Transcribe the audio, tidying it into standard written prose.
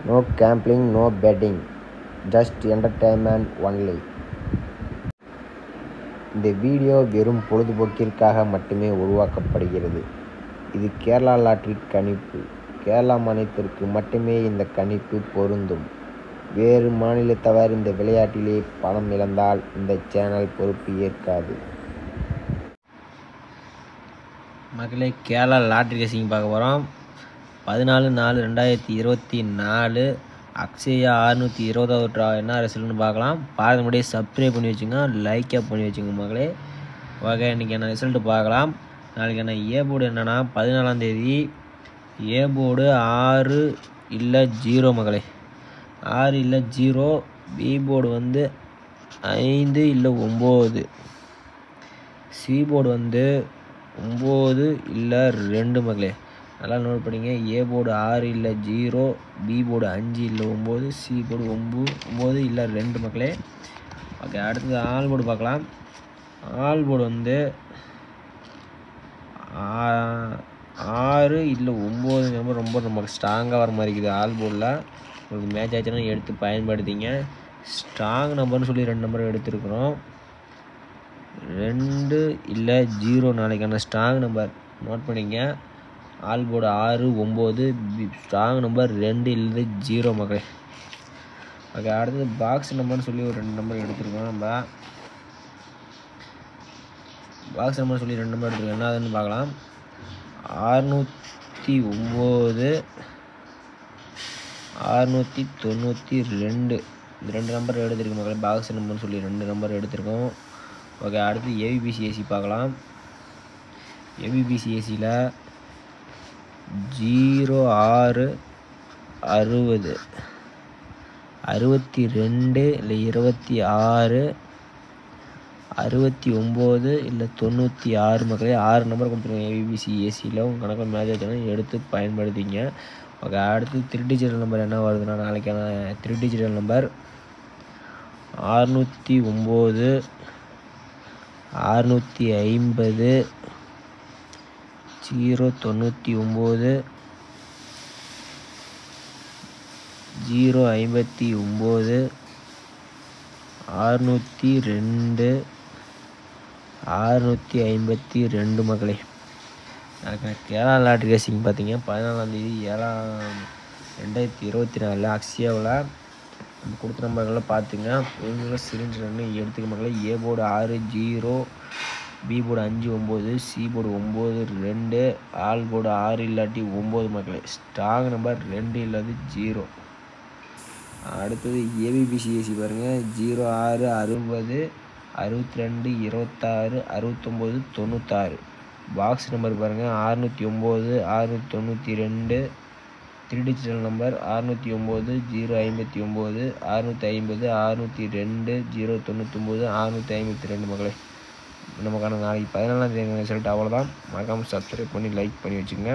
No gambling, no betting, just entertainment only. இந்த video வெறும் பொழுதுபோக்கிற்காக மட்டுமே உருவாக்கப்படுகிறது. இது கேரளா லாட்டரி கணிப்பு. கேரளா மாநிலத்திற்கு மட்டுமே இந்த கணிப்பு பொருந்தும். வேறு மாநிலத்தவர் இந்த விளையாட்டிலே பணம் இழந்தால் இந்த சேனல் பொறுப்பு ஏற்காது. மக்களே, கேரளா லாட்ரி கேசிங் பார்க்க போகிறோம். 14/4/2024 அக்ஷயா 620வது ட்ரா என்ன ரிசல்ட்னு பார்க்கலாம். பார்க்க முடியே சப்ஸ்கிரைப் பண்ணி வச்சுங்க, லைக்கப் பண்ணி வச்சுங்க மக்களே. ஓகே, இன்றைக்கி என்ன ரிசல்ட்டு பார்க்கலாம். நாளைக்கு என்ன ஏ போர்டு என்னென்னா 14ஆம் தேதி ஏ போர்டு 6 இல்லை 0 மக்களே, 6 இல்லை 0. பி போர்டு 5 இல்லை 9. சி போர்டு 9 இல்லை 2 மக்களே. நல்லா நோட் பண்ணிங்க. ஏ போர்டு 6 இல்லை 0, பி போர்டு 5 இல்லை 9, சி போர்டு 9 இல்லை 2 மக்களே. ஓகே, அடுத்தது ஆல் போர்டு பார்க்கலாம். ஆல் போர்டு 6 இல்லை 9 நம்பர் ரொம்ப நமக்கு ஸ்ட்ராங்காக வர மாதிரி இருக்குது. ஆல் போர்டில் உங்களுக்கு மேட்ச் ஆச்சுன்னா எடுத்து பயன்படுத்திங்க. ஸ்ட்ராங் நம்பர்னு சொல்லி 2 நம்பர் எடுத்துருக்குறோம். 2 இல்லை 0 நாளைக்கான ஸ்ட்ராங் நம்பர் நோட் பண்ணிங்க. ஆல் போர்டு 6, 9, ஸ்ட்ராங் நம்பர் 2 இல்லை 0 மக்களே. ஓகே, அடுத்தது பாக்ஸ் நம்பர்னு சொல்லி ஒரு 2 நம்பர் எடுத்துருக்கோம். நம்ம பாக்ஸ் நம்பர் சொல்லி 2 நம்பர் எடுத்துருக்கோம். என்ன அதுன்னு பார்க்கலாம். 609, 692 இந்த 2 நம்பர் எடுத்துருக்கோம் மக்களே. பாக்ஸ் நம்பர்னு சொல்லி 2 நம்பர் எடுத்துருக்கோம். ஓகே, அடுத்து ஏபிபிசிஏசி பார்க்கலாம். ஏபிபிசிஏசியில் 06, 60, 62 இல்லை 26, 69 இல்லை 96 மக்களே. 6 நம்பர் கொடுத்துருக்கோம் ஏபிபிசிஏசியில். உங்கள் கணக்கில் மேட்ச் ஆச்சுன்னா எடுத்து பயன்படுத்திங்க. ஓகே, அடுத்து 3 டிஜிட்டல் நம்பர் என்ன வருதுன்னா நாளைக்கான 3 டிஜிட்டல் நம்பர் 609, 650, 099, 059, 602, 652 மக்களே. கேரளா லாட்ரி ரேசிங் பார்த்தீங்க 14ஆம் தேதி 7/2024 அக்ஷயாவில் நம்ம கொடுத்த நம்பர்களில் பார்த்துங்க. பொருள்களை சிரிஞ்சு எடுத்துக்க மக்களே. A board 6, 0, B board 5, 9, C board 9, 2, all board 6 இல்லாட்டி 9 மக்களே. ஸ்ட்ராங் நம்பர் 2 இல்லாது 0. அடுத்தது ஏபிபிசிஏசி பாருங்கள். 06, 60, 62, 26, 69, 96. பாக்ஸ் நம்பர் பாருங்கள். 609, 692. 3 டிஜிட்டல் நம்பர் 609, 059, 650, 602, 099, 652 மக்களே. நமக்கான நாளைக்கு 14ஆம் தேதி ரிசல்ட் அவ்வளோதான். மறக்காமல் சப்ஸ்கிரைப் பண்ணி லைக் பண்ணி வச்சுங்க.